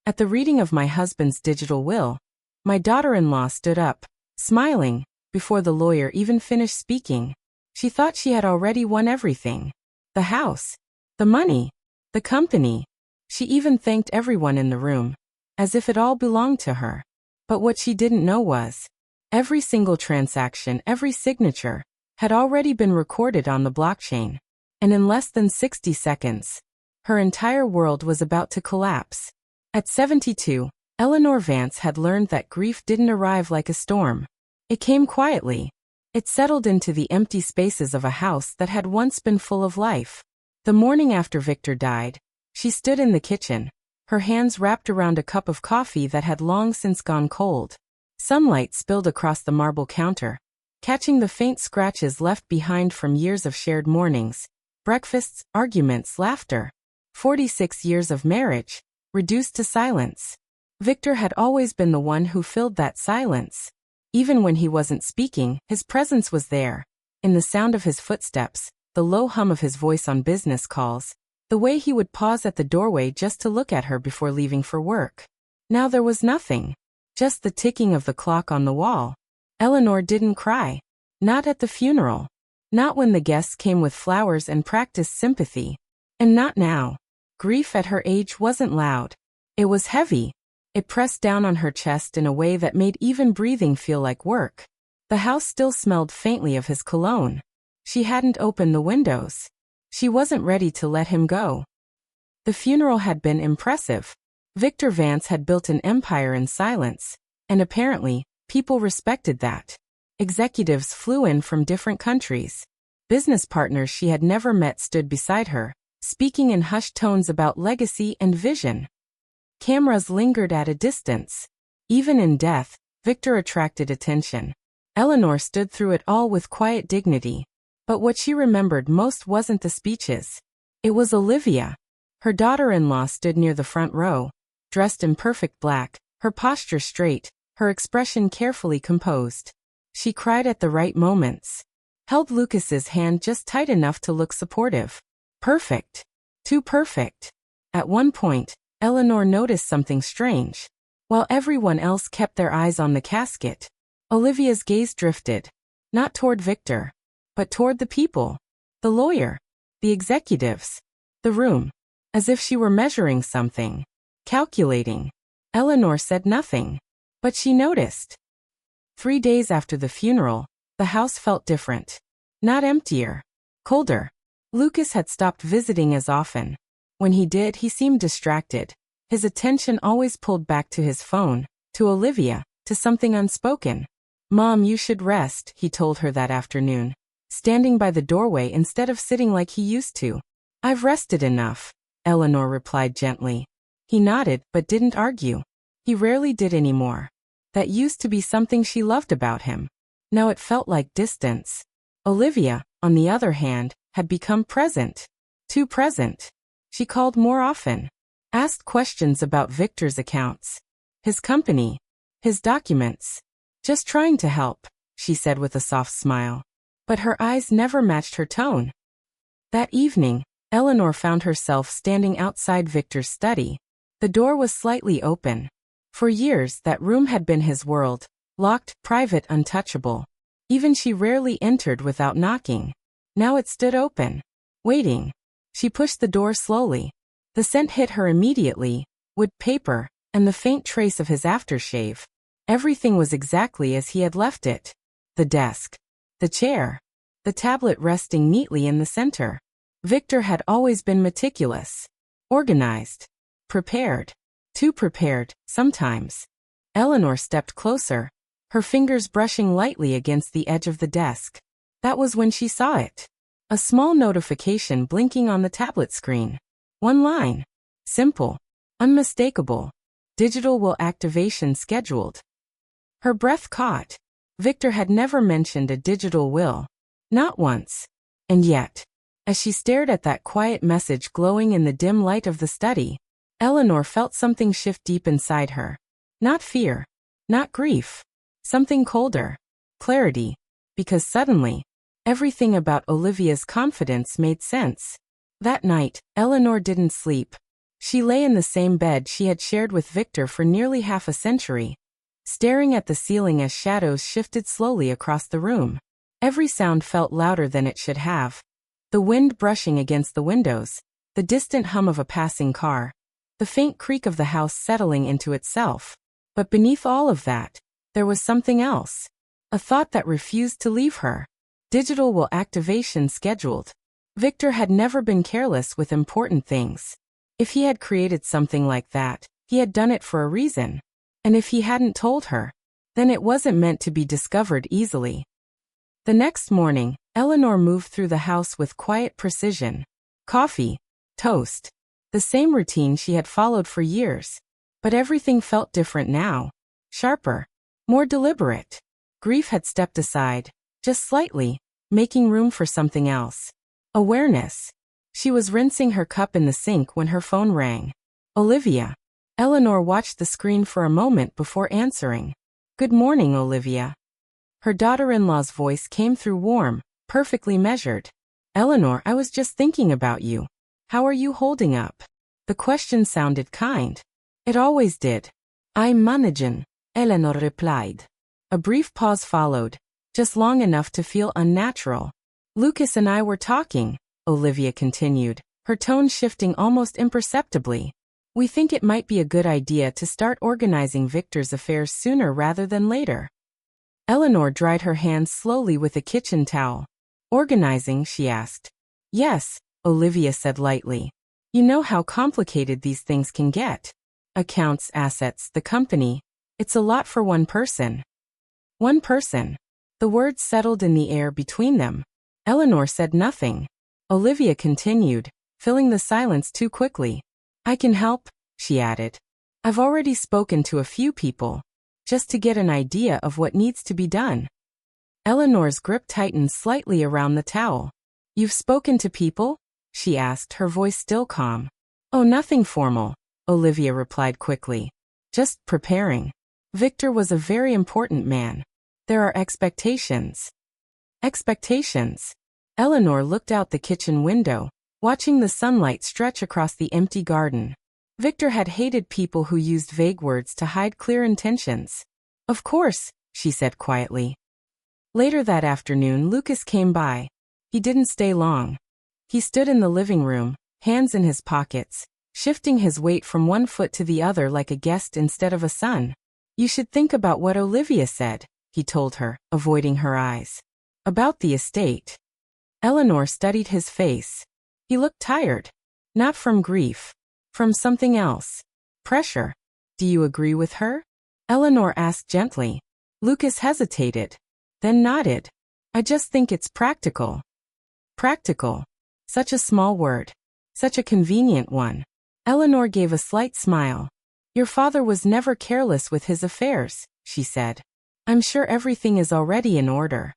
At the reading of my husband's digital will, my daughter-in-law stood up, smiling, before the lawyer even finished speaking. She thought she had already won everything. The house, the money, the company. She even thanked everyone in the room, as if it all belonged to her. But what she didn't know was, every single transaction, every signature, had already been recorded on the blockchain. And in less than 60 seconds, her entire world was about to collapse. At 72, Eleanor Vance had learned that grief didn't arrive like a storm. It came quietly. It settled into the empty spaces of a house that had once been full of life. The morning after Victor died, she stood in the kitchen, her hands wrapped around a cup of coffee that had long since gone cold. Sunlight spilled across the marble counter, catching the faint scratches left behind from years of shared mornings, breakfasts, arguments, laughter. 46 years of marriage, reduced to silence. Victor had always been the one who filled that silence. Even when he wasn't speaking, his presence was there. In the sound of his footsteps, the low hum of his voice on business calls, the way he would pause at the doorway just to look at her before leaving for work. Now there was nothing. Just the ticking of the clock on the wall. Eleanor didn't cry. Not at the funeral. Not when the guests came with flowers and practiced sympathy. And not now. Grief at her age wasn't loud. It was heavy. It pressed down on her chest in a way that made even breathing feel like work. The house still smelled faintly of his cologne. She hadn't opened the windows. She wasn't ready to let him go. The funeral had been impressive. Victor Vance had built an empire in silence, and apparently, people respected that. Executives flew in from different countries. Business partners she had never met stood beside her, speaking in hushed tones about legacy and vision. Cameras lingered at a distance. Even in death, Victor attracted attention. Eleanor stood through it all with quiet dignity. But what she remembered most wasn't the speeches. It was Olivia. Her daughter-in-law stood near the front row, dressed in perfect black, her posture straight, her expression carefully composed. She cried at the right moments. Held Lucas's hand just tight enough to look supportive. Perfect. Too perfect. At one point, Eleanor noticed something strange. While everyone else kept their eyes on the casket, Olivia's gaze drifted, not toward Victor, but toward the people, the lawyer, the executives, the room, as if she were measuring something, calculating. Eleanor said nothing, but she noticed. 3 days after the funeral, the house felt different. Not emptier, colder. Lucas had stopped visiting as often. When he did, he seemed distracted. His attention always pulled back to his phone, to Olivia, to something unspoken. "Mom, you should rest," he told her that afternoon, standing by the doorway instead of sitting like he used to. "I've rested enough," Eleanor replied gently. He nodded, but didn't argue. He rarely did anymore. That used to be something she loved about him. Now it felt like distance. Olivia, on the other hand, had become present. Too present. She called more often. Asked questions about Victor's accounts. His company. His documents. "Just trying to help," she said with a soft smile. But her eyes never matched her tone. That evening, Eleanor found herself standing outside Victor's study. The door was slightly open. For years, that room had been his world. Locked, private, untouchable. Even she rarely entered without knocking. Now it stood open. Waiting. She pushed the door slowly. The scent hit her immediately. Wood, paper, and the faint trace of his aftershave. Everything was exactly as he had left it. The desk. The chair. The tablet resting neatly in the center. Victor had always been meticulous. Organized. Prepared. Too prepared, sometimes. Eleanor stepped closer, her fingers brushing lightly against the edge of the desk. That was when she saw it. A small notification blinking on the tablet screen. One line. Simple. Unmistakable. Digital will activation scheduled. Her breath caught. Victor had never mentioned a digital will. Not once. And yet, as she stared at that quiet message glowing in the dim light of the study, Eleanor felt something shift deep inside her. Not fear. Not grief. Something colder. Clarity. Because suddenly, everything about Olivia's confidence made sense. That night, Eleanor didn't sleep. She lay in the same bed she had shared with Victor for nearly half a century, staring at the ceiling as shadows shifted slowly across the room. Every sound felt louder than it should have. The wind brushing against the windows, the distant hum of a passing car, the faint creak of the house settling into itself. But beneath all of that, there was something else. A thought that refused to leave her. Digital will activation scheduled. Victor had never been careless with important things. If he had created something like that, he had done it for a reason. And if he hadn't told her, then it wasn't meant to be discovered easily. The next morning, Eleanor moved through the house with quiet precision. Coffee, toast, the same routine she had followed for years. But everything felt different now. Sharper, more deliberate. Grief had stepped aside, just slightly, making room for something else. Awareness. She was rinsing her cup in the sink when her phone rang. Olivia. Eleanor watched the screen for a moment before answering. Good morning, Olivia. Her daughter-in-law's voice came through warm, perfectly measured. Eleanor, I was just thinking about you. How are you holding up? The question sounded kind. It always did. I'm managing, Eleanor replied. A brief pause followed, just long enough to feel unnatural. Lucas and I were talking, Olivia continued, her tone shifting almost imperceptibly. We think it might be a good idea to start organizing Victor's affairs sooner rather than later. Eleanor dried her hands slowly with a kitchen towel. Organizing, she asked. Yes, Olivia said lightly. You know how complicated these things can get. Accounts, assets, the company. It's a lot for one person. One person. The words settled in the air between them. Eleanor said nothing. Olivia continued, filling the silence too quickly. I can help, she added. I've already spoken to a few people, just to get an idea of what needs to be done. Eleanor's grip tightened slightly around the towel. You've spoken to people? She asked, her voice still calm. Oh, nothing formal, Olivia replied quickly. Just preparing. Victor was a very important man. There are expectations. Expectations. Eleanor looked out the kitchen window, watching the sunlight stretch across the empty garden. Victor had hated people who used vague words to hide clear intentions. Of course, she said quietly. Later that afternoon, Lucas came by. He didn't stay long. He stood in the living room, hands in his pockets, shifting his weight from one foot to the other like a guest instead of a son. You should think about what Olivia said, he told her, avoiding her eyes. About the estate. Eleanor studied his face. He looked tired. Not from grief. From something else. Pressure. Do you agree with her? Eleanor asked gently. Lucas hesitated. Then nodded. I just think it's practical. Practical. Such a small word. Such a convenient one. Eleanor gave a slight smile. Your father was never careless with his affairs, she said. I'm sure everything is already in order.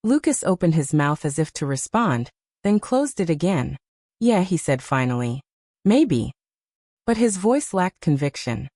Lucas opened his mouth as if to respond, then closed it again. Yeah, he said finally. Maybe. But his voice lacked conviction.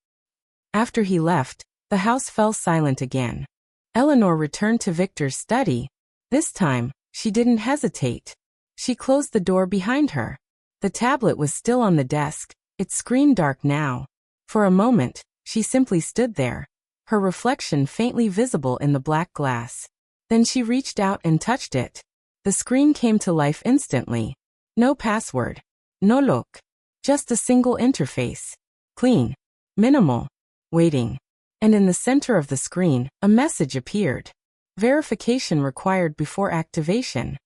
After he left, the house fell silent again. Eleanor returned to Victor's study. This time, she didn't hesitate. She closed the door behind her. The tablet was still on the desk, its screen dark now. For a moment, she simply stood there, her reflection faintly visible in the black glass. Then she reached out and touched it. The screen came to life instantly. No password. No look. Just a single interface. Clean. Minimal. Waiting. And in the center of the screen, a message appeared. Verification required before activation.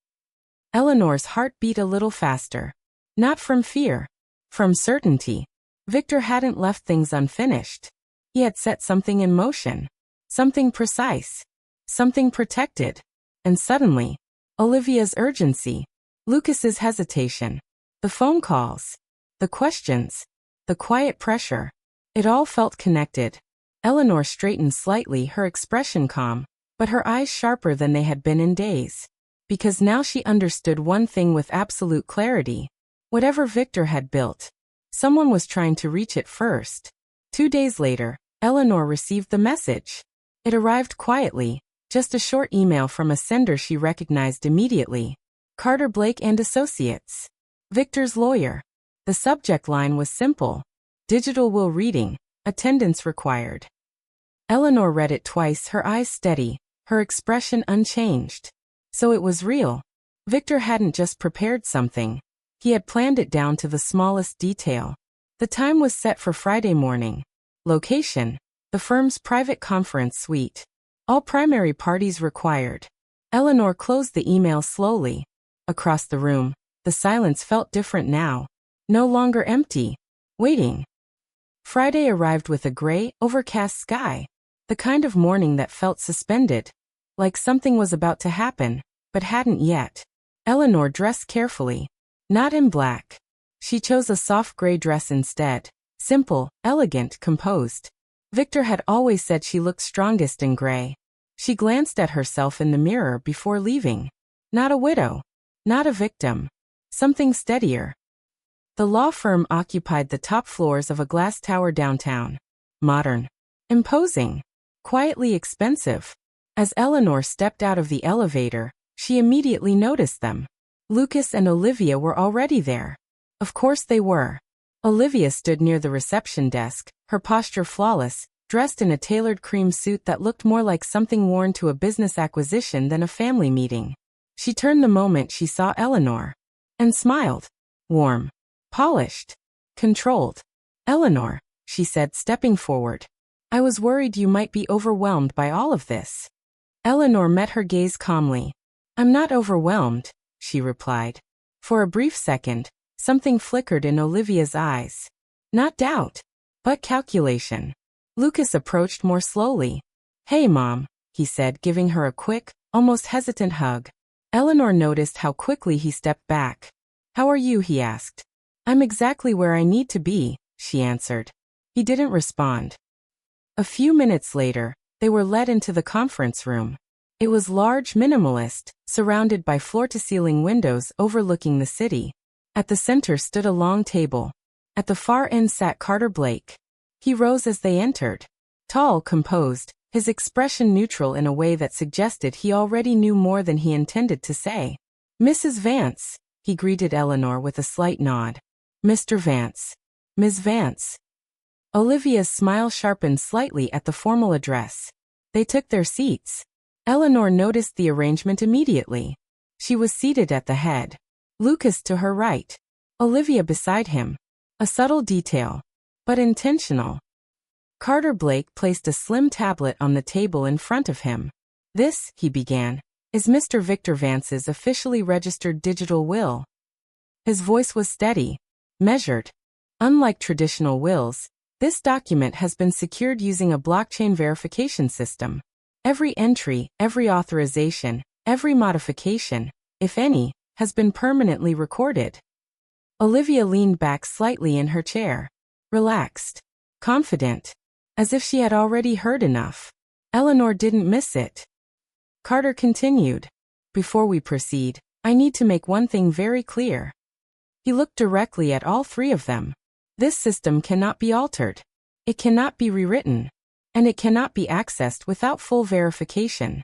Eleanor's heart beat a little faster. Not from fear. From certainty. Victor hadn't left things unfinished. He had set something in motion. Something precise. Something protected. And suddenly, Olivia's urgency, Lucas's hesitation, the phone calls, the questions, the quiet pressure. It all felt connected. Eleanor straightened slightly, her expression calm, but her eyes sharper than they had been in days. Because now she understood one thing with absolute clarity. Whatever Victor had built, someone was trying to reach it first. 2 days later, Eleanor received the message. It arrived quietly, just a short email from a sender she recognized immediately. Carter Blake and Associates. Victor's lawyer. The subject line was simple: digital will reading, attendance required. Eleanor read it twice, her eyes steady, her expression unchanged. So it was real. Victor hadn't just prepared something. He had planned it down to the smallest detail. The time was set for Friday morning. Location: the firm's private conference suite. All primary parties required. Eleanor closed the email slowly. Across the room, the silence felt different now. No longer empty. Waiting. Friday arrived with a gray, overcast sky. The kind of morning that felt suspended. Like something was about to happen, but hadn't yet. Eleanor dressed carefully. Not in black. She chose a soft gray dress instead. Simple, elegant, composed. Victor had always said she looked strongest in gray. She glanced at herself in the mirror before leaving. Not a widow. Not a victim. Something steadier. The law firm occupied the top floors of a glass tower downtown. Modern. Imposing. Quietly expensive. As Eleanor stepped out of the elevator, she immediately noticed them. Lucas and Olivia were already there. Of course they were. Olivia stood near the reception desk, her posture flawless, dressed in a tailored cream suit that looked more like something worn to a business acquisition than a family meeting. She turned the moment she saw Eleanor. And smiled. Warm. Polished. Controlled. "Eleanor," she said, stepping forward. "I was worried you might be overwhelmed by all of this." Eleanor met her gaze calmly. "I'm not overwhelmed," she replied. For a brief second, something flickered in Olivia's eyes. Not doubt, but calculation. Lucas approached more slowly. "Hey, Mom," he said, giving her a quick, almost hesitant hug. Eleanor noticed how quickly he stepped back. "How are you?" he asked. "I'm exactly where I need to be," she answered. He didn't respond. A few minutes later, they were led into the conference room. It was large, minimalist, surrounded by floor-to-ceiling windows overlooking the city. At the center stood a long table. At the far end sat Carter Blake. He rose as they entered. Tall, composed, his expression neutral in a way that suggested he already knew more than he intended to say. "Mrs. Vance," he greeted Eleanor with a slight nod. "Mr. Vance. Ms. Vance." Olivia's smile sharpened slightly at the formal address. They took their seats. Eleanor noticed the arrangement immediately. She was seated at the head. Lucas to her right. Olivia beside him. A subtle detail, but intentional. Carter Blake placed a slim tablet on the table in front of him. "This," he began, "is Mr. Victor Vance's officially registered digital will." His voice was steady, measured. Unlike traditional wills, this document has been secured using a blockchain verification system. Every entry, every authorization, every modification, if any, has been permanently recorded. Olivia leaned back slightly in her chair. Relaxed. Confident. As if she had already heard enough. Eleanor didn't miss it. Carter continued. "Before we proceed, I need to make one thing very clear." He looked directly at all three of them. "This system cannot be altered. It cannot be rewritten. And it cannot be accessed without full verification."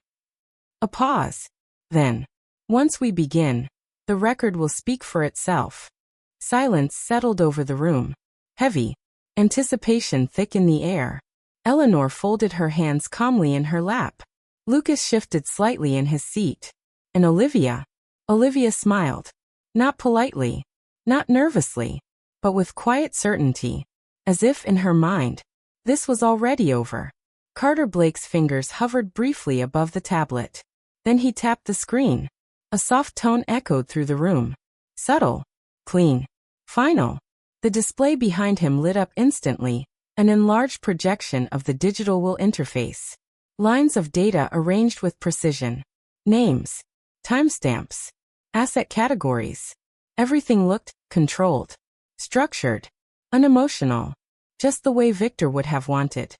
A pause. Then, "Once we begin, the record will speak for itself." Silence settled over the room. Heavy. Anticipation thick in the air. Eleanor folded her hands calmly in her lap. Lucas shifted slightly in his seat. And Olivia smiled. Not politely. Not nervously. But with quiet certainty. As if in her mind, this was already over. Carter Blake's fingers hovered briefly above the tablet. Then he tapped the screen. A soft tone echoed through the room. Subtle. Clean. Final. The display behind him lit up instantly, an enlarged projection of the digital will interface. Lines of data arranged with precision. Names. Timestamps. Asset categories. Everything looked controlled. Structured. Unemotional. Just the way Victor would have wanted.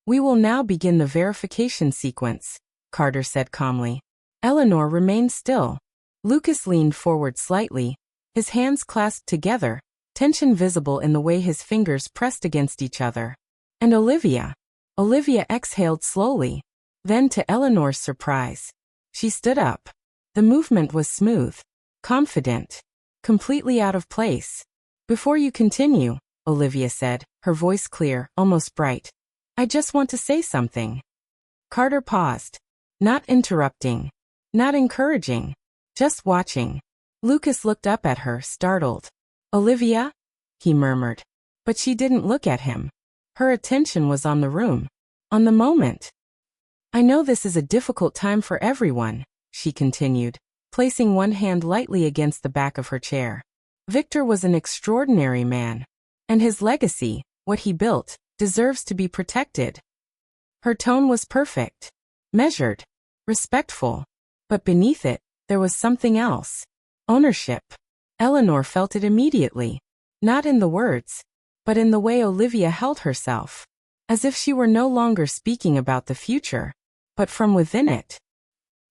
"We will now begin the verification sequence," Carter said calmly. Eleanor remained still. Lucas leaned forward slightly, his hands clasped together, tension visible in the way his fingers pressed against each other. And Olivia exhaled slowly. Then, to Eleanor's surprise, she stood up. The movement was smooth, confident, completely out of place. Before you continue, Olivia said, her voice clear, almost bright. I just want to say something. Carter paused. Not interrupting. Not encouraging. Just watching. Lucas looked up at her, startled. Olivia? He murmured. But she didn't look at him. Her attention was on the room. On the moment. I know this is a difficult time for everyone, she continued, placing one hand lightly against the back of her chair. Victor was an extraordinary man. And his legacy, what he built, deserves to be protected. Her tone was perfect. Measured. Respectful. But beneath it, there was something else. Ownership. Eleanor felt it immediately. Not in the words, but in the way Olivia held herself. As if she were no longer speaking about the future, but from within it.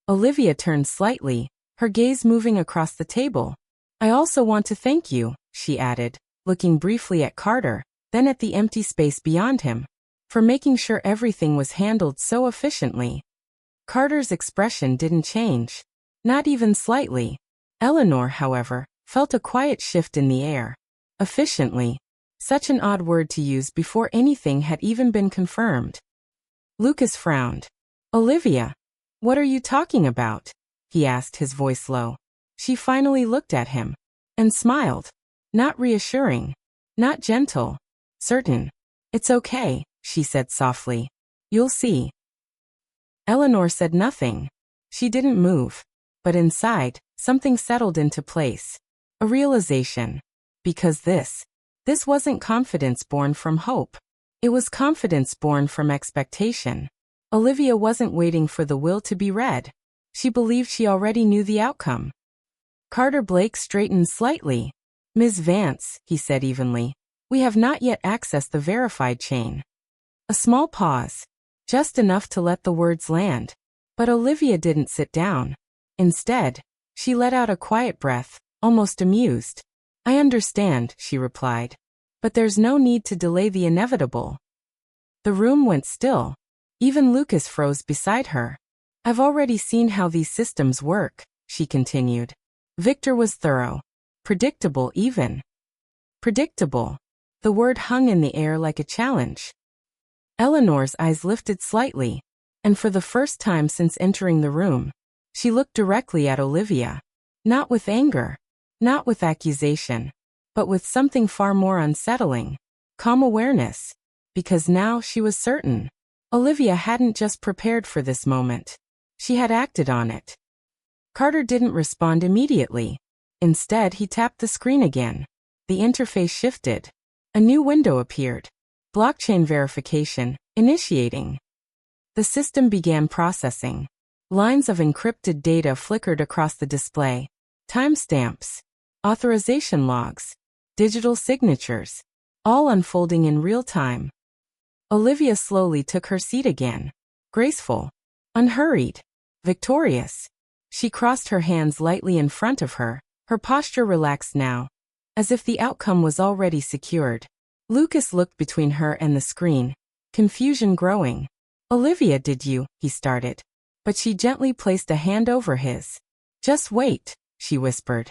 Olivia turned slightly, her gaze moving across the table. I also want to thank you, she added, looking briefly at Carter, then at the empty space beyond him, for making sure everything was handled so efficiently. Carter's expression didn't change. Not even slightly. Eleanor, however, felt a quiet shift in the air. Efficiently. Such an odd word to use before anything had even been confirmed. Lucas frowned. Olivia, what are you talking about? He asked, his voice low. She finally looked at him. And smiled. Not reassuring. Not gentle. Certain. It's okay, she said softly. You'll see. Eleanor said nothing. She didn't move. But inside, something settled into place. A realization. Because this wasn't confidence born from hope. It was confidence born from expectation. Olivia wasn't waiting for the will to be read. She believed she already knew the outcome. Carter Blake straightened slightly. Ms. Vance, he said evenly, we have not yet accessed the verified chain. A small pause. Just enough to let the words land. But Olivia didn't sit down. Instead, she let out a quiet breath, almost amused. I understand, she replied. But there's no need to delay the inevitable. The room went still. Even Lucas froze beside her. I've already seen how these systems work, she continued. Victor was thorough. Predictable even. Predictable. The word hung in the air like a challenge. Eleanor's eyes lifted slightly, and for the first time since entering the room, she looked directly at Olivia. Not with anger. Not with accusation. But with something far more unsettling. Calm awareness. Because now she was certain. Olivia hadn't just prepared for this moment. She had acted on it. Carter didn't respond immediately. Instead, he tapped the screen again. The interface shifted. A new window appeared. Blockchain verification, initiating. The system began processing. Lines of encrypted data flickered across the display. Timestamps. Authorization logs. Digital signatures. All unfolding in real time. Olivia slowly took her seat again. Graceful. Unhurried. Victorious. She crossed her hands lightly in front of her, her posture relaxed now, as if the outcome was already secured. Lucas looked between her and the screen, confusion growing. Olivia, did you? He started. But she gently placed a hand over his. Just wait, she whispered.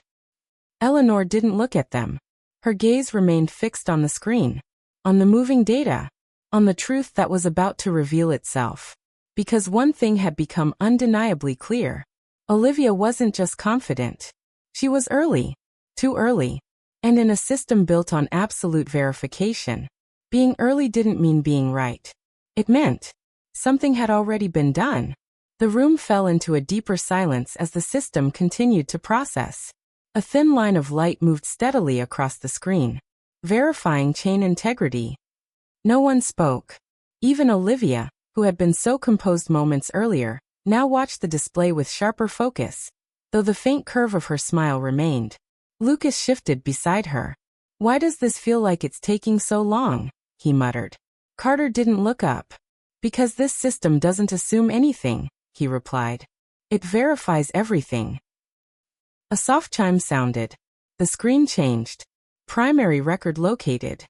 Eleanor didn't look at them. Her gaze remained fixed on the screen, on the moving data, on the truth that was about to reveal itself. Because one thing had become undeniably clear. Olivia wasn't just confident. She was early. Too early. And in a system built on absolute verification, being early didn't mean being right. It meant something had already been done. The room fell into a deeper silence as the system continued to process. A thin line of light moved steadily across the screen, verifying chain integrity. No one spoke. Even Olivia, who had been so composed moments earlier, now watched the display with sharper focus, though the faint curve of her smile remained. Lucas shifted beside her. Why does this feel like it's taking so long? He muttered. Carter didn't look up. Because this system doesn't assume anything, he replied. It verifies everything. A soft chime sounded. The screen changed. Primary record located.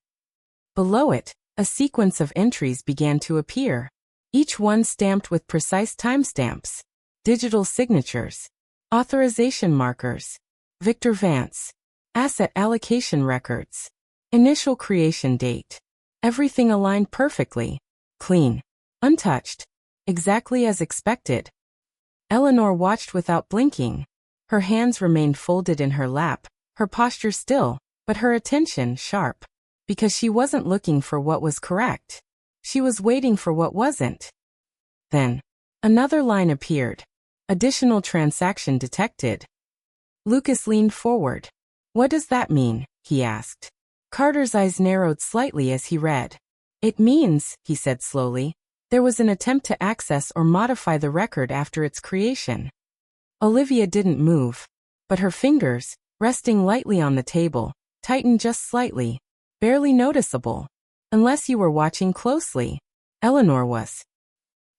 Below it, a sequence of entries began to appear. Each one stamped with precise timestamps. Digital signatures. Authorization markers. Victor Vance. Asset allocation records. Initial creation date. Everything aligned perfectly. Clean. Untouched. Exactly as expected. Eleanor watched without blinking. Her hands remained folded in her lap, her posture still, but her attention sharp. Because she wasn't looking for what was correct. She was waiting for what wasn't. Then, another line appeared. Additional transaction detected. Lucas leaned forward. "What does that mean?" he asked. Carter's eyes narrowed slightly as he read. "It means," he said slowly, "there was an attempt to access or modify the record after its creation." Olivia didn't move, but her fingers, resting lightly on the table, tightened just slightly, barely noticeable. Unless you were watching closely. Eleanor was.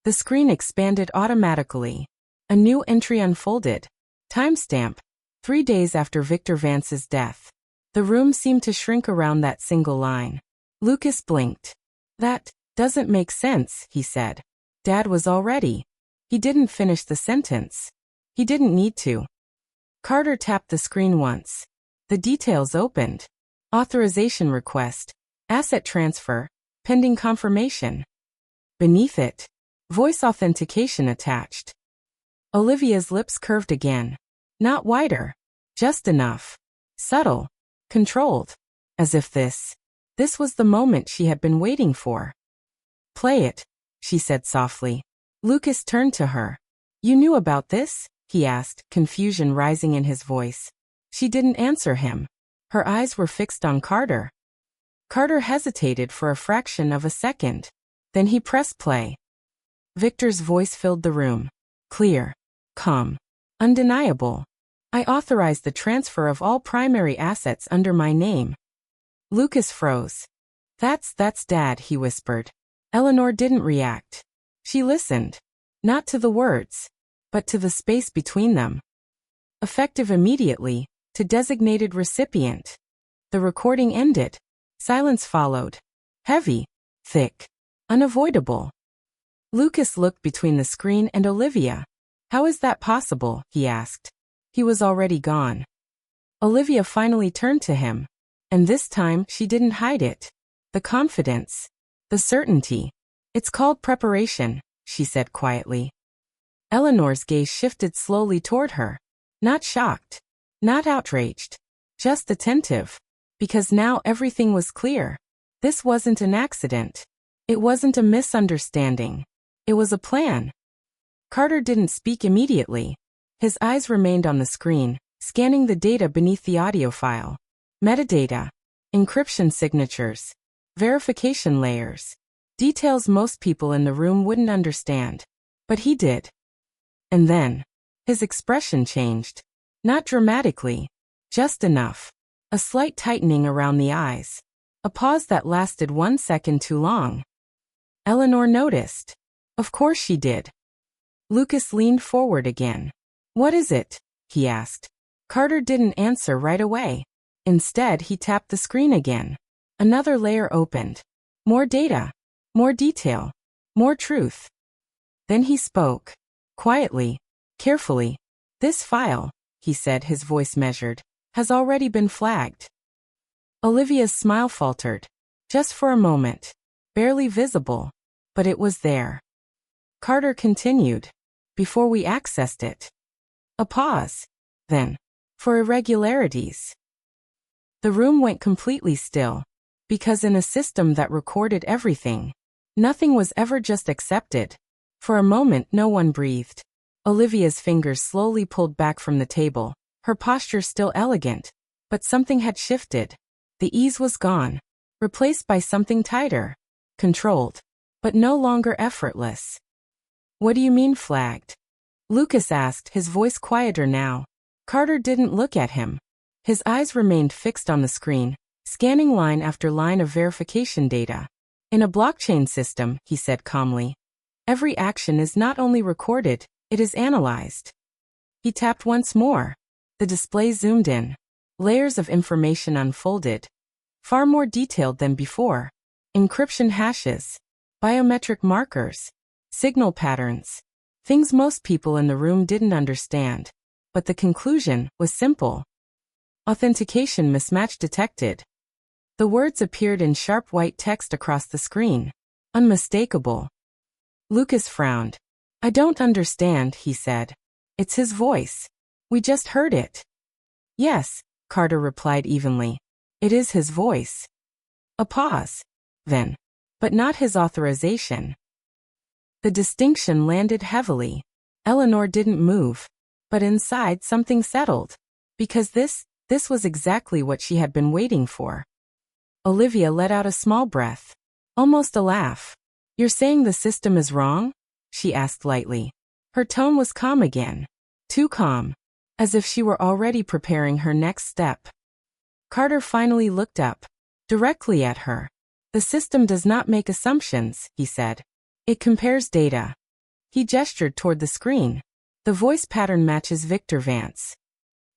The screen expanded automatically. A new entry unfolded. Timestamp: 3 days after Victor Vance's death. The room seemed to shrink around that single line. Lucas blinked. "That doesn't make sense," he said. "Dad was already." He didn't finish the sentence. He didn't need to. Carter tapped the screen once. The details opened. Authorization request. Asset transfer. Pending confirmation. Beneath it, voice authentication attached. Olivia's lips curved again. Not wider. Just enough. Subtle. Controlled. As if this was the moment she had been waiting for. "Play it," she said softly. Lucas turned to her. "You knew about this?" he asked, confusion rising in his voice. She didn't answer him. Her eyes were fixed on Carter. Carter hesitated for a fraction of a second. Then he pressed play. Victor's voice filled the room. Clear. Calm. Undeniable. "I authorize the transfer of all primary assets under my name." Lucas froze. That's Dad," he whispered. Eleanor didn't react. She listened. Not to the words, but to the space between them. Effective immediately, to designated recipient. The recording ended. Silence followed. Heavy. Thick. Unavoidable. Lucas looked between the screen and Olivia. "How is that possible?" he asked. He was already gone. Olivia finally turned to him. And this time she didn't hide it. The confidence. The certainty. "It's called preparation," she said quietly. Eleanor's gaze shifted slowly toward her. Not shocked. Not outraged. Just attentive. Because now everything was clear. This wasn't an accident. It wasn't a misunderstanding. It was a plan. Carter didn't speak immediately. His eyes remained on the screen, scanning the data beneath the audio file. Metadata. Encryption signatures. Verification layers. Details most people in the room wouldn't understand. But he did. And then, his expression changed. Not dramatically. Just enough. A slight tightening around the eyes. A pause that lasted 1 second too long. Eleanor noticed. Of course she did. Lucas leaned forward again. "What is it?" he asked. Carter didn't answer right away. Instead, he tapped the screen again. Another layer opened. More data. More detail. More truth. Then he spoke. Quietly. Carefully. "This file," he said, his voice measured, "has already been flagged." Olivia's smile faltered. Just for a moment. Barely visible. But it was there. Carter continued. "Before we accessed it." A pause. Then, "For irregularities." The room went completely still. Because in a system that recorded everything, nothing was ever just accepted. For a moment no one breathed. Olivia's fingers slowly pulled back from the table, her posture still elegant. But something had shifted. The ease was gone. Replaced by something tighter. Controlled. But no longer effortless. "What do you mean flagged?" Lucas asked, his voice quieter now. Carter didn't look at him. His eyes remained fixed on the screen, scanning line after line of verification data. "In a blockchain system," he said calmly, "every action is not only recorded, it is analyzed." He tapped once more. The display zoomed in. Layers of information unfolded. Far more detailed than before. Encryption hashes. Biometric markers. Signal patterns. Things most people in the room didn't understand. But the conclusion was simple. Authentication mismatch detected. The words appeared in sharp white text across the screen. Unmistakable. Lucas frowned. I don't understand, he said. It's his voice. We just heard it. Yes, Carter replied evenly. It is his voice. A pause. Then. But not his authorization. The distinction landed heavily. Eleanor didn't move. But inside something settled. Because this was exactly what she had been waiting for. Olivia let out a small breath. Almost a laugh. You're saying the system is wrong? She asked lightly. Her tone was calm again. Too calm. As if she were already preparing her next step. Carter finally looked up. Directly at her. The system does not make assumptions, he said. It compares data. He gestured toward the screen. The voice pattern matches Victor Vance.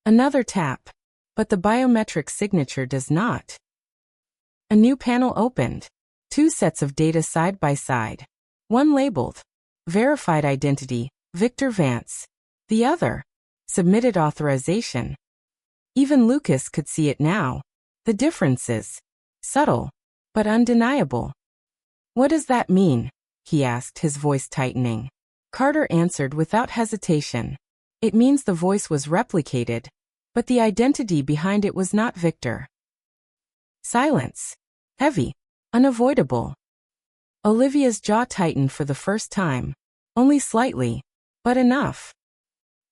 Another tap. But the biometric signature does not. A new panel opened. 2 sets of data side by side. One labeled Verified Identity, Victor Vance. The other Submitted Authorization. Even Lucas could see it now. The differences. Subtle, but undeniable. What does that mean? He asked, his voice tightening. Carter answered without hesitation. It means the voice was replicated, but the identity behind it was not Victor. Silence. Heavy. Unavoidable. Olivia's jaw tightened for the first time. Only slightly, but enough.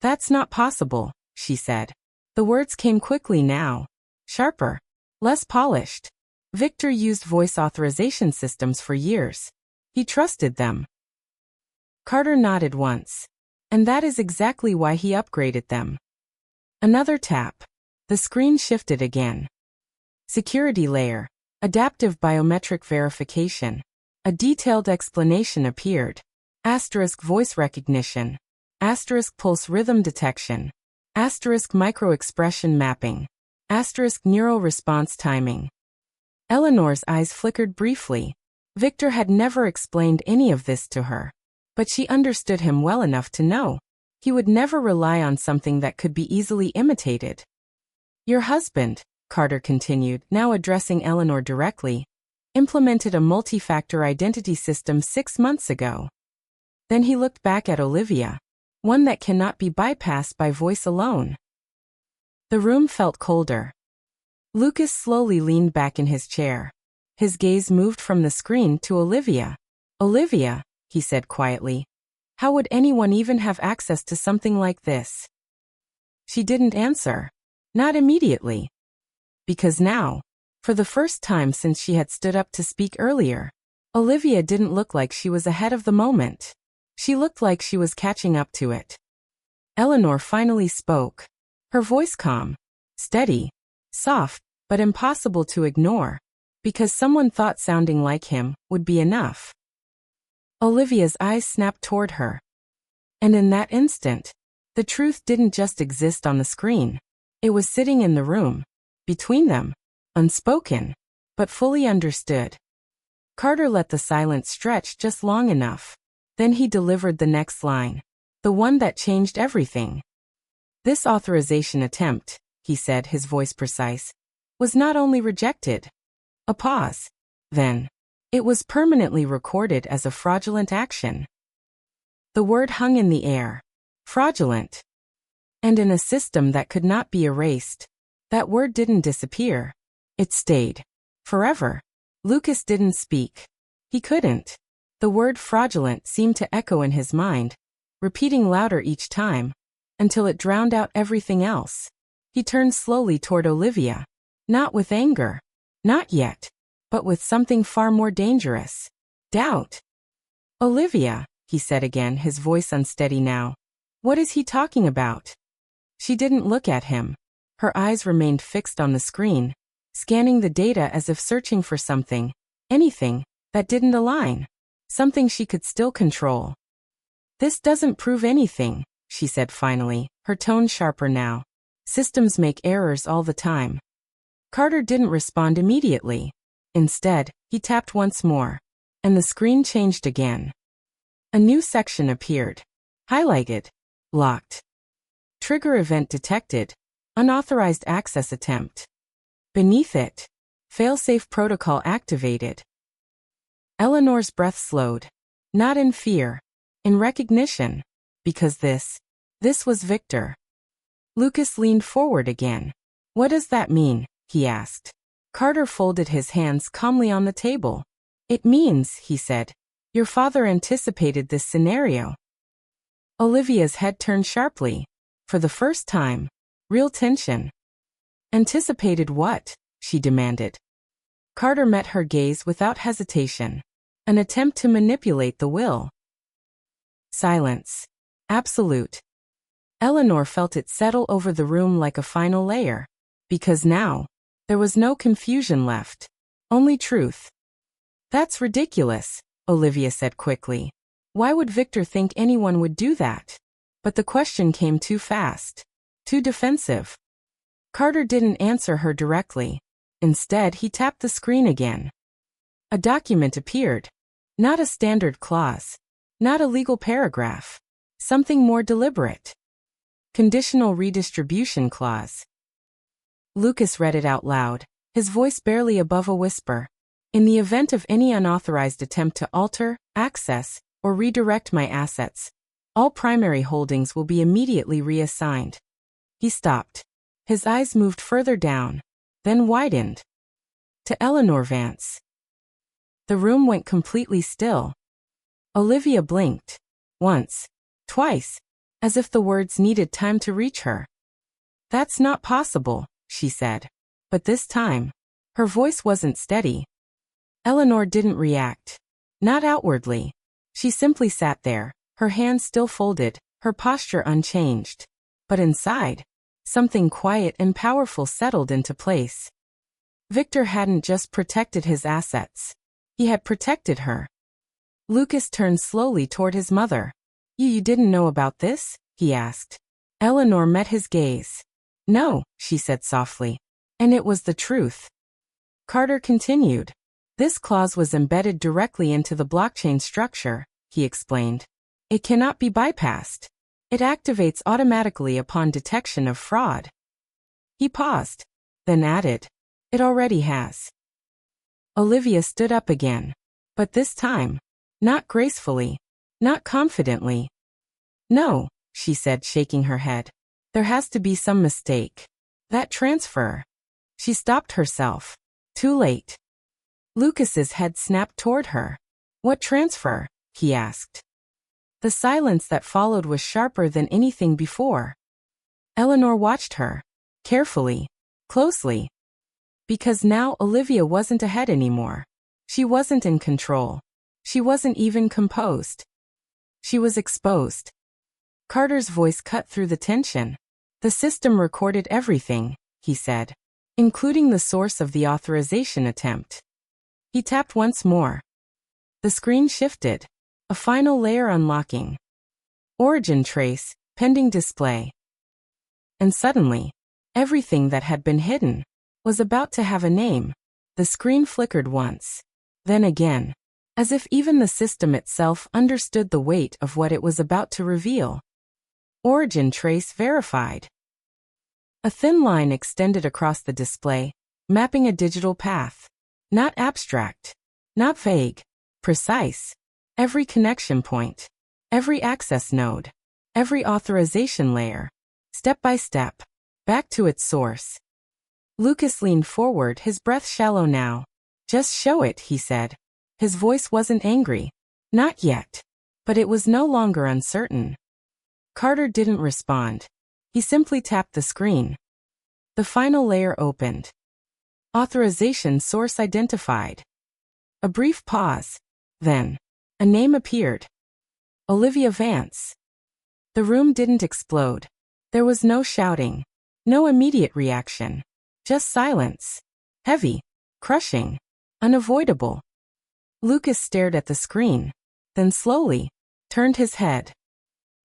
That's not possible, she said. The words came quickly now. Sharper. Less polished. Victor used voice authorization systems for years. He trusted them. Carter nodded once. And that is exactly why he upgraded them. Another tap. The screen shifted again. Security layer. Adaptive biometric verification. A detailed explanation appeared. Asterisk voice recognition. Asterisk pulse rhythm detection. Asterisk micro-expression mapping. Asterisk neural response timing. Eleanor's eyes flickered briefly. Victor had never explained any of this to her. But she understood him well enough to know. He would never rely on something that could be easily imitated. Your husband, Carter continued, now addressing Eleanor directly, implemented a multi-factor identity system 6 months ago. Then he looked back at Olivia. One that cannot be bypassed by voice alone. The room felt colder. Lucas slowly leaned back in his chair. His gaze moved from the screen to Olivia. Olivia, he said quietly. How would anyone even have access to something like this? She didn't answer. Not immediately. Because now, for the first time since she had stood up to speak earlier, Olivia didn't look like she was ahead of the moment. She looked like she was catching up to it. Eleanor finally spoke. Her voice calm, steady, soft, but impossible to ignore, because someone thought sounding like him would be enough. Olivia's eyes snapped toward her. And in that instant, the truth didn't just exist on the screen. It was sitting in the room, between them, unspoken, but fully understood. Carter let the silence stretch just long enough. Then he delivered the next line, the one that changed everything. This authorization attempt, he said, his voice precise, was not only rejected. A pause. Then. It was permanently recorded as a fraudulent action. The word hung in the air. Fraudulent. And in a system that could not be erased, that word didn't disappear. It stayed. Forever. Lucas didn't speak. He couldn't. The word fraudulent seemed to echo in his mind, repeating louder each time, until it drowned out everything else. He turned slowly toward Olivia. Not with anger. Not yet. But with something far more dangerous. Doubt. Olivia, he said again, his voice unsteady now. What is he talking about? She didn't look at him. Her eyes remained fixed on the screen, scanning the data as if searching for something, anything, that didn't align. Something she could still control. This doesn't prove anything, she said finally, her tone sharper now. Systems make errors all the time. Carter didn't respond immediately. Instead, he tapped once more, and the screen changed again. A new section appeared. Highlighted. Locked. Trigger event detected. Unauthorized access attempt. Beneath it, failsafe protocol activated. Eleanor's breath slowed. Not in fear, in recognition, because this was Victor. Lucas leaned forward again. What does that mean? He asked. Carter folded his hands calmly on the table. It means, he said, your father anticipated this scenario. Olivia's head turned sharply. For the first time, real tension. Anticipated what? She demanded. Carter met her gaze without hesitation. An attempt to manipulate the will. Silence. Absolute. Eleanor felt it settle over the room like a final layer. Because now, there was no confusion left. Only truth. That's ridiculous, Olivia said quickly. Why would Victor think anyone would do that? But the question came too fast. Too defensive. Carter didn't answer her directly. Instead, he tapped the screen again. A document appeared. Not a standard clause. Not a legal paragraph. Something more deliberate. Conditional redistribution clause. Lucas read it out loud, his voice barely above a whisper. In the event of any unauthorized attempt to alter, access, or redirect my assets, all primary holdings will be immediately reassigned. He stopped. His eyes moved further down, then widened. To Eleanor Vance. The room went completely still. Olivia blinked. Once. Twice. As if the words needed time to reach her. That's not possible, she said. But this time, her voice wasn't steady. Eleanor didn't react. Not outwardly. She simply sat there, her hands still folded, her posture unchanged. But inside, something quiet and powerful settled into place. Victor hadn't just protected his assets. He had protected her. Lucas turned slowly toward his mother. You didn't know about this? He asked. Eleanor met his gaze. No, she said softly. And it was the truth. Carter continued. This clause was embedded directly into the blockchain structure, he explained. It cannot be bypassed. It activates automatically upon detection of fraud. He paused, then added, it already has. Olivia stood up again. But this time, not gracefully, not confidently. No, she said, shaking her head. There has to be some mistake. That transfer. She stopped herself. Too late. Lucas's head snapped toward her. What transfer? He asked. The silence that followed was sharper than anything before. Eleanor watched her. Carefully. Closely. Because now Olivia wasn't ahead anymore. She wasn't in control. She wasn't even composed. She was exposed. Carter's voice cut through the tension. The system recorded everything, he said, including the source of the authorization attempt. He tapped once more. The screen shifted. A final layer unlocking. Origin trace, pending display. And suddenly, everything that had been hidden was about to have a name. The screen flickered once. Then again. As if even the system itself understood the weight of what it was about to reveal. Origin trace verified. A thin line extended across the display, mapping a digital path. Not abstract. Not vague. Precise. Every connection point. Every access node. Every authorization layer. Step by step. Back to its source. Lucas leaned forward, his breath shallow now. Just show it, he said. His voice wasn't angry. Not yet. But it was no longer uncertain. Carter didn't respond. He simply tapped the screen. The final layer opened. Authorization source identified. A brief pause. Then, a name appeared. Olivia Vance. The room didn't explode. There was no shouting. No immediate reaction. Just silence. Heavy. Crushing. Unavoidable. Lucas stared at the screen. Then slowly, turned his head.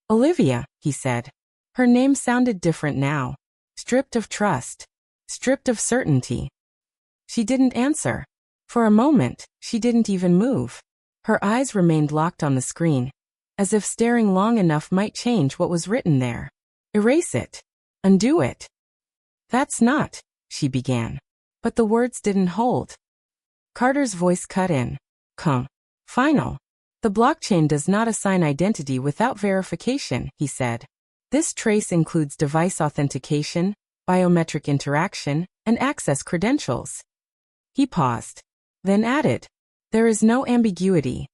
Olivia, he said. Her name sounded different now. Stripped of trust. Stripped of certainty. She didn't answer. For a moment, she didn't even move. Her eyes remained locked on the screen, as if staring long enough might change what was written there. Erase it. Undo it. That's not, she began. But the words didn't hold. Carter's voice cut in. Final. The blockchain does not assign identity without verification, he said. This trace includes device authentication, biometric interaction, and access credentials. He paused. Then added, there is no ambiguity.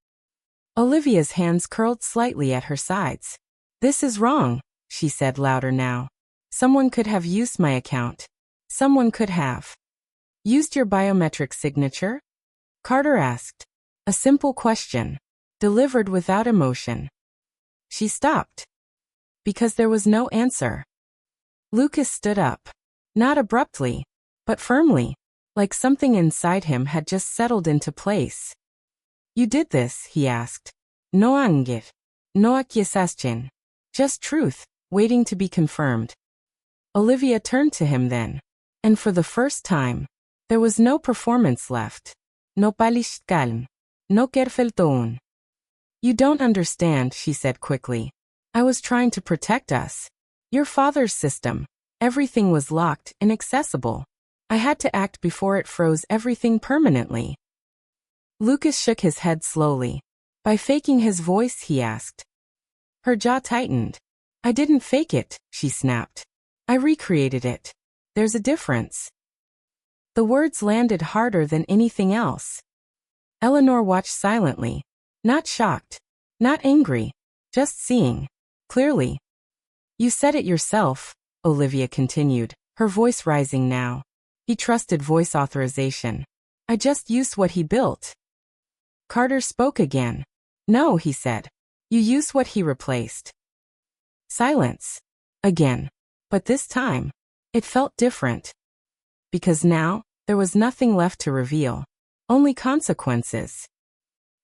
Olivia's hands curled slightly at her sides. This is wrong, she said louder now. Someone could have used my account. Someone could have. Used your biometric signature? Carter asked. A simple question, delivered without emotion. She stopped. Because there was no answer. Lucas stood up. Not abruptly, but firmly, like something inside him had just settled into place. You did this, he asked. No anger. No accusation. Just truth, waiting to be confirmed. Olivia turned to him then. And for the first time, there was no performance left. No polished calm. No careful tone. You don't understand, she said quickly. I was trying to protect us. Your father's system. Everything was locked, inaccessible. I had to act before it froze everything permanently. Lucas shook his head slowly. By faking his voice, he asked. Her jaw tightened. I didn't fake it, she snapped. I recreated it. There's a difference. The words landed harder than anything else. Eleanor watched silently. Not shocked. Not angry. Just seeing. Clearly. You said it yourself, Olivia continued, her voice rising now. He trusted voice authorization. I just used what he built. Carter spoke again. No, he said. You used what he replaced. Silence. Again. But this time, it felt different. Because now, there was nothing left to reveal. Only consequences.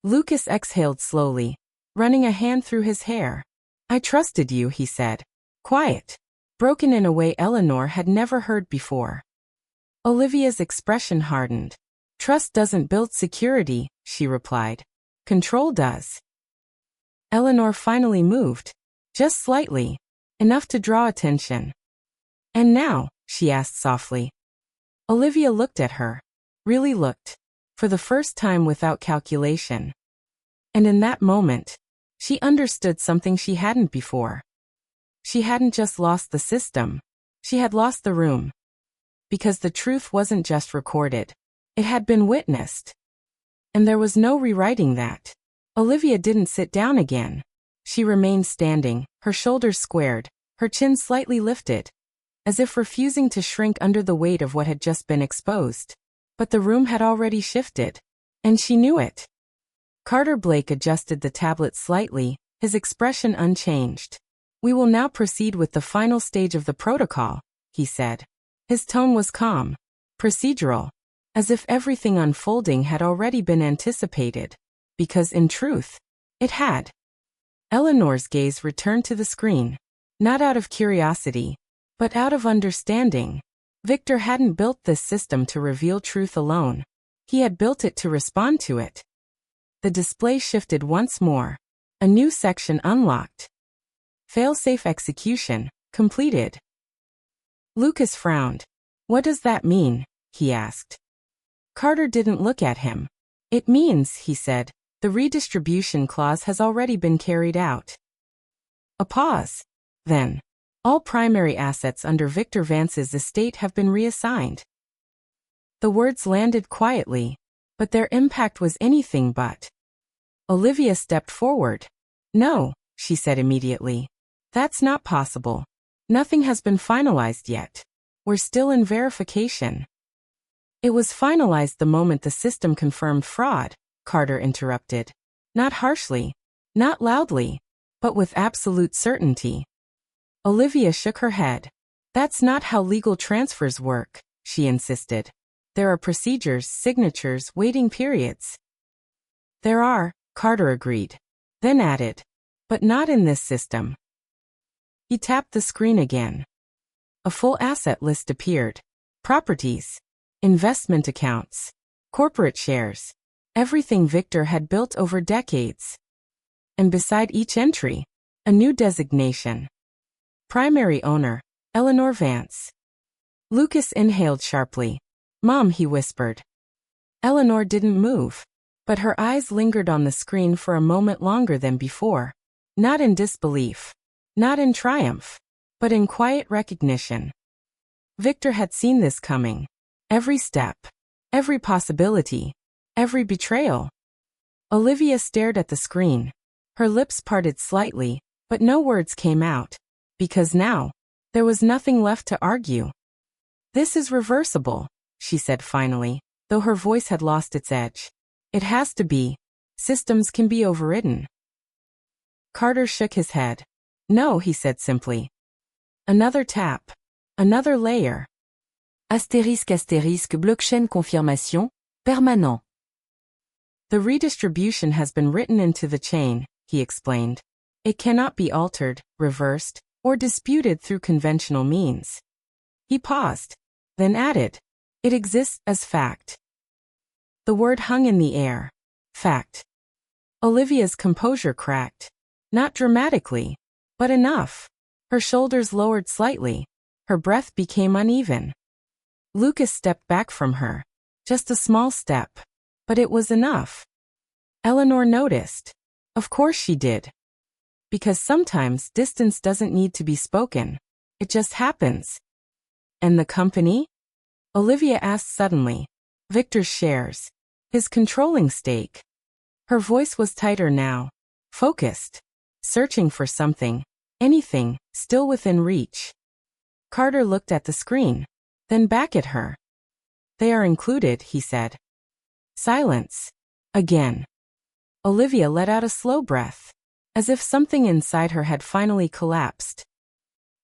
Lucas exhaled slowly, running a hand through his hair. I trusted you, he said. Quiet. Broken in a way Eleanor had never heard before. Olivia's expression hardened. Trust doesn't build security, she replied. Control does. Eleanor finally moved. Just slightly. Enough to draw attention. And now, she asked softly. Olivia looked at her. Really looked. For the first time without calculation. And in that moment, she understood something she hadn't before. She hadn't just lost the system. She had lost the room. Because the truth wasn't just recorded. It had been witnessed. And there was no rewriting that. Olivia didn't sit down again. She remained standing, her shoulders squared, her chin slightly lifted, as if refusing to shrink under the weight of what had just been exposed. But the room had already shifted. And she knew it. Carter Blake adjusted the tablet slightly, his expression unchanged. We will now proceed with the final stage of the protocol, he said. His tone was calm, procedural, as if everything unfolding had already been anticipated. Because in truth, it had. Eleanor's gaze returned to the screen. Not out of curiosity, but out of understanding. Victor hadn't built this system to reveal truth alone. He had built it to respond to it. The display shifted once more. A new section unlocked. Failsafe execution, completed. Lucas frowned. What does that mean? He asked. Carter didn't look at him. It means, he said, the redistribution clause has already been carried out. A pause. Then. All primary assets under Victor Vance's estate have been reassigned. The words landed quietly, but their impact was anything but. Olivia stepped forward. No, she said immediately. That's not possible. Nothing has been finalized yet. We're still in verification. It was finalized the moment the system confirmed fraud, Carter interrupted. Not harshly, not loudly, but with absolute certainty. Olivia shook her head. That's not how legal transfers work, she insisted. There are procedures, signatures, waiting periods. There are, Carter agreed. Then added. But not in this system. He tapped the screen again. A full asset list appeared. Properties. Investment accounts. Corporate shares. Everything Victor had built over decades. And beside each entry, a new designation. Primary owner, Eleanor Vance. Lucas inhaled sharply. Mom, he whispered. Eleanor didn't move, but her eyes lingered on the screen for a moment longer than before. Not in disbelief, not in triumph, but in quiet recognition. Victor had seen this coming. Every step, every possibility, every betrayal. Olivia stared at the screen. Her lips parted slightly, but no words came out, because now, there was nothing left to argue. This is reversible, she said finally, though her voice had lost its edge. It has to be. Systems can be overridden. Carter shook his head. No, he said simply. Another tap. Another layer. Astérisque astérisque blockchain confirmation, permanent. The redistribution has been written into the chain, he explained. It cannot be altered, reversed, or disputed through conventional means. He paused, then added, it exists as fact. The word hung in the air. Fact. Olivia's composure cracked. Not dramatically, but enough. Her shoulders lowered slightly. Her breath became uneven. Lucas stepped back from her. Just a small step. But it was enough. Eleanor noticed. Of course she did. Because sometimes distance doesn't need to be spoken. It just happens. And the company? Olivia asked suddenly. Victor's shares. His controlling stake. Her voice was tighter now. Focused. Searching for something. Anything, still within reach. Carter looked at the screen. Then back at her. They are included, he said. Silence. Again. Olivia let out a slow breath. As if something inside her had finally collapsed.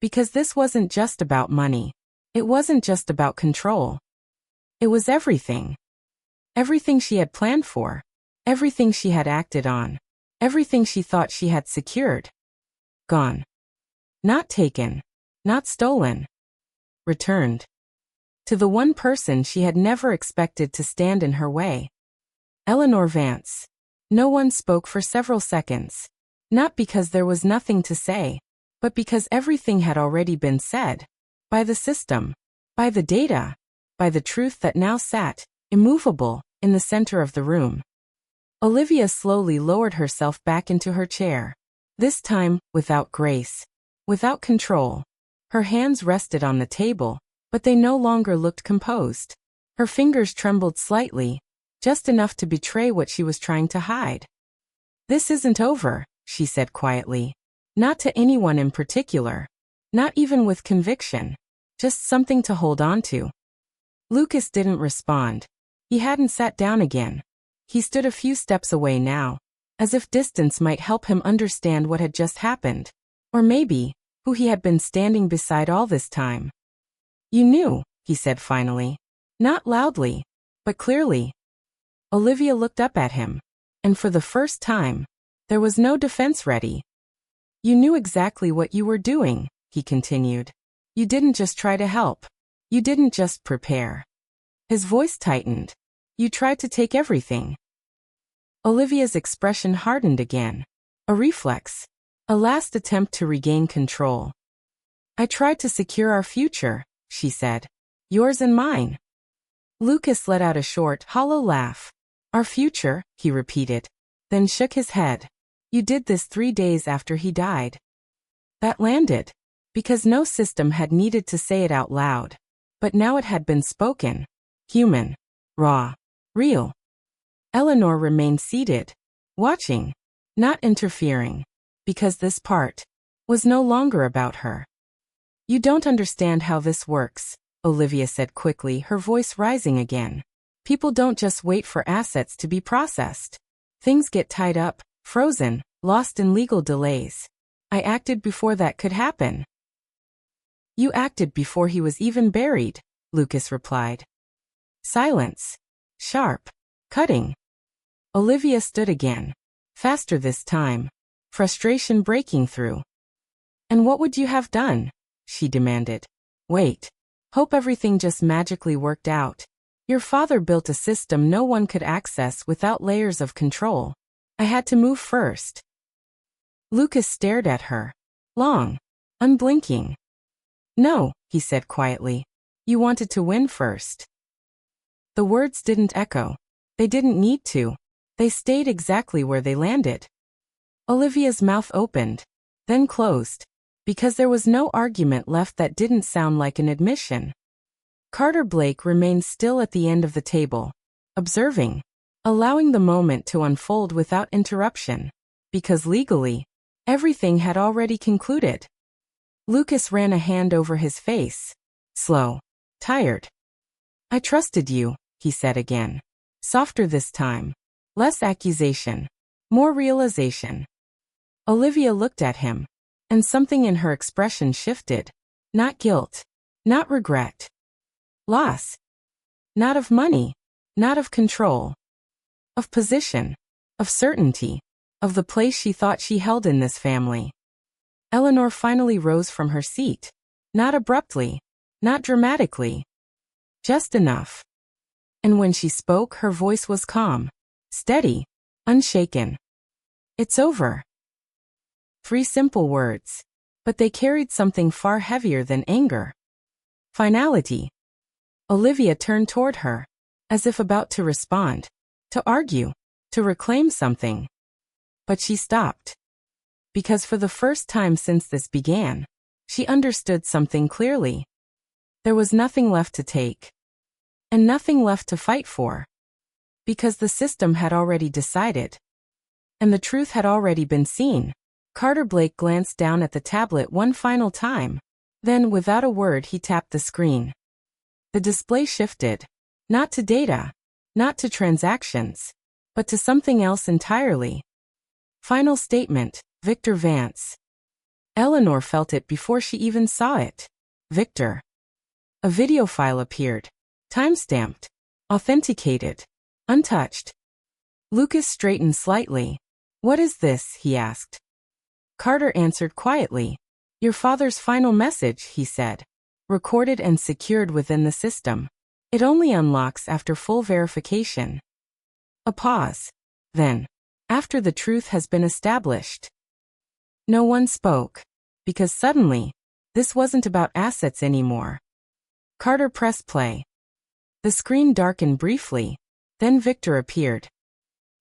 Because this wasn't just about money. It wasn't just about control. It was everything. Everything she had planned for. Everything she had acted on. Everything she thought she had secured. Gone. Not taken. Not stolen. Returned. To the one person she had never expected to stand in her way. Eleanor Vance. No one spoke for several seconds. Not because there was nothing to say, but because everything had already been said. By the system. By the data. By the truth that now sat, immovable, in the center of the room. Olivia slowly lowered herself back into her chair. This time, without grace. Without control. Her hands rested on the table, but they no longer looked composed. Her fingers trembled slightly, just enough to betray what she was trying to hide. This isn't over, she said quietly. Not to anyone in particular. Not even with conviction. Just something to hold on to. Lucas didn't respond. He hadn't sat down again. He stood a few steps away now, as if distance might help him understand what had just happened. Or maybe, who he had been standing beside all this time. You knew, he said finally. Not loudly, but clearly. Olivia looked up at him, and for the first time, there was no defense ready. You knew exactly what you were doing, he continued. You didn't just try to help. You didn't just prepare. His voice tightened. You tried to take everything. Olivia's expression hardened again. A reflex. A last attempt to regain control. I tried to secure our future, she said. Yours and mine. Lucas let out a short, hollow laugh. Our future, he repeated, then shook his head. You did this 3 days after he died. That landed. Because no system had needed to say it out loud. But now it had been spoken. Human. Raw. Real. Eleanor remained seated. Watching. Not interfering. Because this part was no longer about her. You don't understand how this works, Olivia said quickly, her voice rising again. People don't just wait for assets to be processed. Things get tied up, frozen, lost in legal delays. I acted before that could happen. You acted before he was even buried, Lucas replied. Silence. Sharp. Cutting. Olivia stood again. Faster this time. Frustration breaking through. And what would you have done? She demanded. Wait. Hope everything just magically worked out. Your father built a system no one could access without layers of control. I had to move first. Lucas stared at her. Long. Unblinking. No, he said quietly. You wanted to win first. The words didn't echo. They didn't need to. They stayed exactly where they landed. Olivia's mouth opened, then closed, because there was no argument left that didn't sound like an admission. Carter Blake remained still at the end of the table, observing, allowing the moment to unfold without interruption, because legally, everything had already concluded. Lucas ran a hand over his face, slow, tired. I trusted you, he said again, softer this time, less accusation, more realization. Olivia looked at him, and something in her expression shifted. Not guilt, not regret. Loss. Not of money, not of control. Of position, of certainty, of the place she thought she held in this family. Eleanor finally rose from her seat, not abruptly, not dramatically. Just enough. And when she spoke, her voice was calm, steady, unshaken. It's over. 3 simple words, but they carried something far heavier than anger. Finality. Olivia turned toward her, as if about to respond, to argue, to reclaim something. But she stopped. Because for the first time since this began, she understood something clearly. There was nothing left to take. And nothing left to fight for. Because the system had already decided. And the truth had already been seen. Carter Blake glanced down at the tablet one final time. Then, without a word, he tapped the screen. The display shifted. Not to data. Not to transactions. But to something else entirely. Final statement, Victor Vance. Eleanor felt it before she even saw it. Victor. A video file appeared. Timestamped. Authenticated. Untouched. Lucas straightened slightly. What is this? He asked. Carter answered quietly. Your father's final message, he said. Recorded and secured within the system. It only unlocks after full verification. A pause. Then, after the truth has been established. No one spoke. Because suddenly, this wasn't about assets anymore. Carter pressed play. The screen darkened briefly. Then Victor appeared.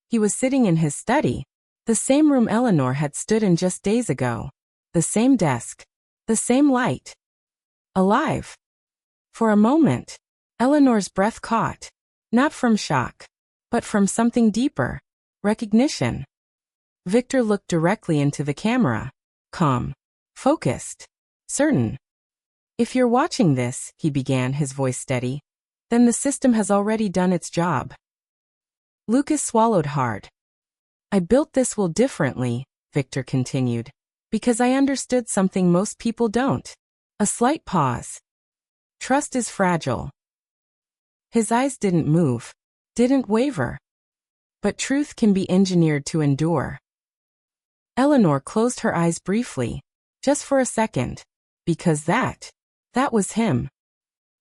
He was sitting in his study. The same room Eleanor had stood in just days ago. The same desk. The same light. Alive. For a moment, Eleanor's breath caught. Not from shock, but from something deeper. Recognition. Victor looked directly into the camera. Calm. Focused. Certain. If you're watching this, he began, his voice steady, then the system has already done its job. Lucas swallowed hard. I built this will differently, Victor continued, because I understood something most people don't. A slight pause. Trust is fragile. His eyes didn't move, didn't waver. But truth can be engineered to endure. Eleanor closed her eyes briefly, just for a second, because that was him.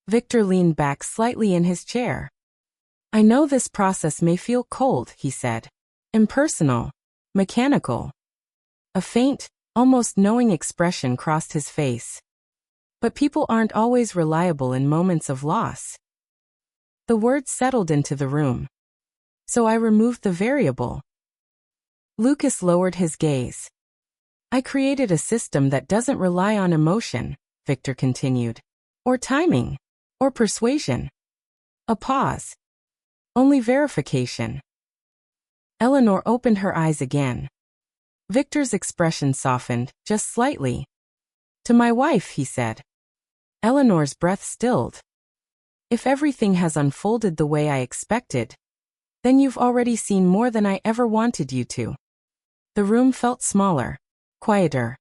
Victor leaned back slightly in his chair. I know this process may feel cold, he said. Impersonal, mechanical. A faint, almost knowing expression crossed his face. But people aren't always reliable in moments of loss. The words settled into the room. So I removed the variable. Lucas lowered his gaze. I created a system that doesn't rely on emotion, Victor continued. Or timing. Or persuasion. A pause. Only verification. Eleanor opened her eyes again. Victor's expression softened, just slightly. To my wife, he said. Eleanor's breath stilled. If everything has unfolded the way I expected, then you've already seen more than I ever wanted you to. The room felt smaller, quieter.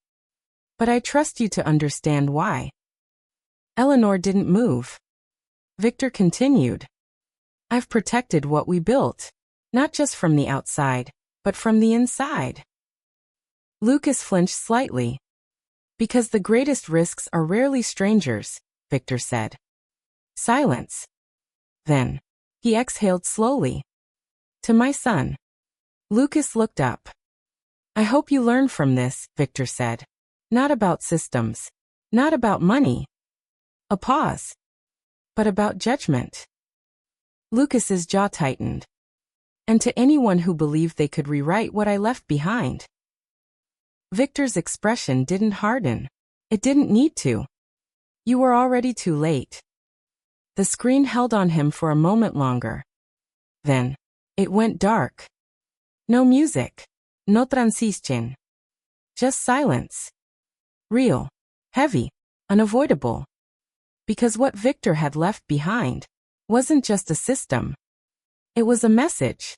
But I trust you to understand why. Eleanor didn't move. Victor continued. I've protected what we built, not just from the outside, but from the inside. Lucas flinched slightly. Because the greatest risks are rarely strangers, Victor said. Silence. Then, he exhaled slowly. To my son. Lucas looked up. I hope you learn from this, Victor said. Not about systems. Not about money. A pause. but about judgment. Lucas's jaw tightened. And to anyone who believed they could rewrite what I left behind. Victor's expression didn't harden. It didn't need to. You were already too late. The screen held on him for a moment longer. Then, it went dark. No music. No transition. Just silence. Real. Heavy. Unavoidable. Because what Victor had left behind wasn't just a system. It was a message.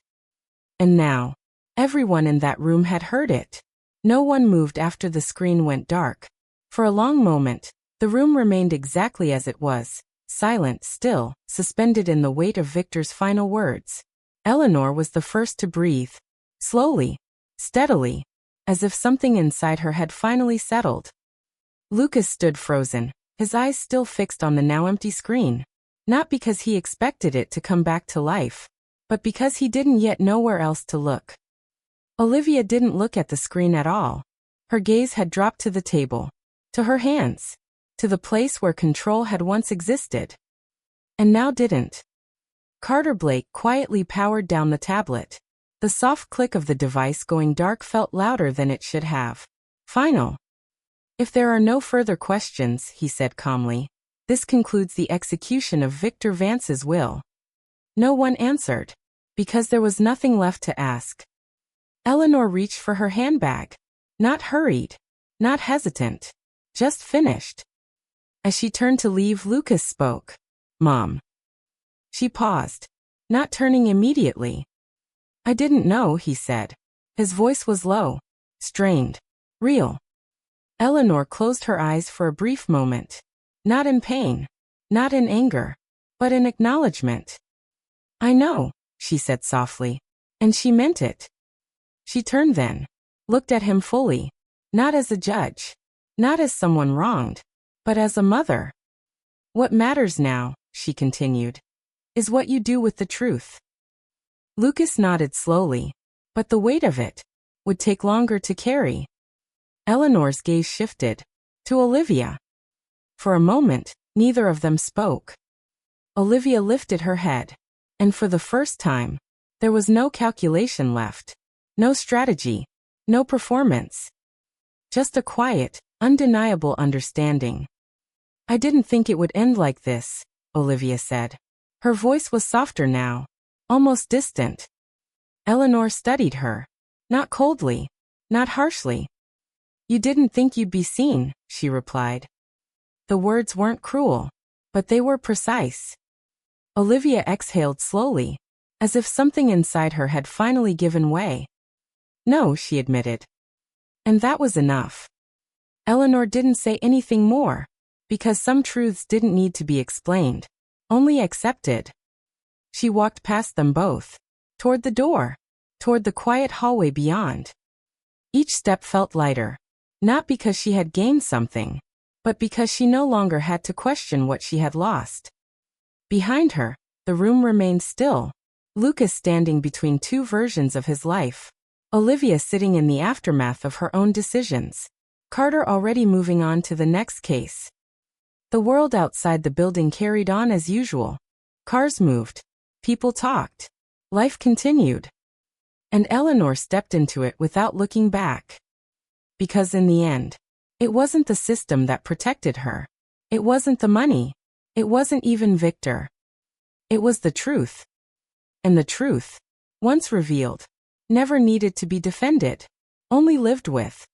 And now, everyone in that room had heard it. No one moved after the screen went dark. For a long moment, the room remained exactly as it was, silent, still, suspended in the weight of Victor's final words. Eleanor was the first to breathe. Slowly, steadily, as if something inside her had finally settled. Lucas stood frozen, his eyes still fixed on the now empty screen. Not because he expected it to come back to life, but because he didn't yet know where else to look. Olivia didn't look at the screen at all. Her gaze had dropped to the table, to her hands, to the place where control had once existed. And now didn't. Carter Blake quietly powered down the tablet. The soft click of the device going dark felt louder than it should have. Final. If there are no further questions, he said calmly, this concludes the execution of Victor Vance's will. No one answered, because there was nothing left to ask. Eleanor reached for her handbag. Not hurried, not hesitant, just finished. As she turned to leave, Lucas spoke. Mom. She paused, not turning immediately. I didn't know, he said. His voice was low, strained, real. Eleanor closed her eyes for a brief moment. Not in pain, not in anger, but in acknowledgement. I know, she said softly, and she meant it. She turned then, looked at him fully, not as a judge, not as someone wronged, but as a mother. What matters now, she continued, is what you do with the truth. Lucas nodded slowly, but the weight of it would take longer to carry. Eleanor's gaze shifted to Olivia. For a moment, neither of them spoke. Olivia lifted her head, and for the first time, there was no calculation left, no strategy, no performance. Just a quiet, undeniable understanding. I didn't think it would end like this, Olivia said. Her voice was softer now, almost distant. Eleanor studied her, not coldly, not harshly. You didn't think you'd be seen, she replied. The words weren't cruel, but they were precise. Olivia exhaled slowly, as if something inside her had finally given way. No, she admitted. And that was enough. Eleanor didn't say anything more, because some truths didn't need to be explained, only accepted. She walked past them both, toward the door, toward the quiet hallway beyond. Each step felt lighter, not because she had gained something, but because she no longer had to question what she had lost. Behind her, the room remained still, Lucas standing between two versions of his life, Olivia sitting in the aftermath of her own decisions, Carter already moving on to the next case. The world outside the building carried on as usual. Cars moved, people talked, life continued. And Eleanor stepped into it without looking back. Because in the end, it wasn't the system that protected her. It wasn't the money. It wasn't even Victor. It was the truth. And the truth, once revealed, never needed to be defended, only lived with.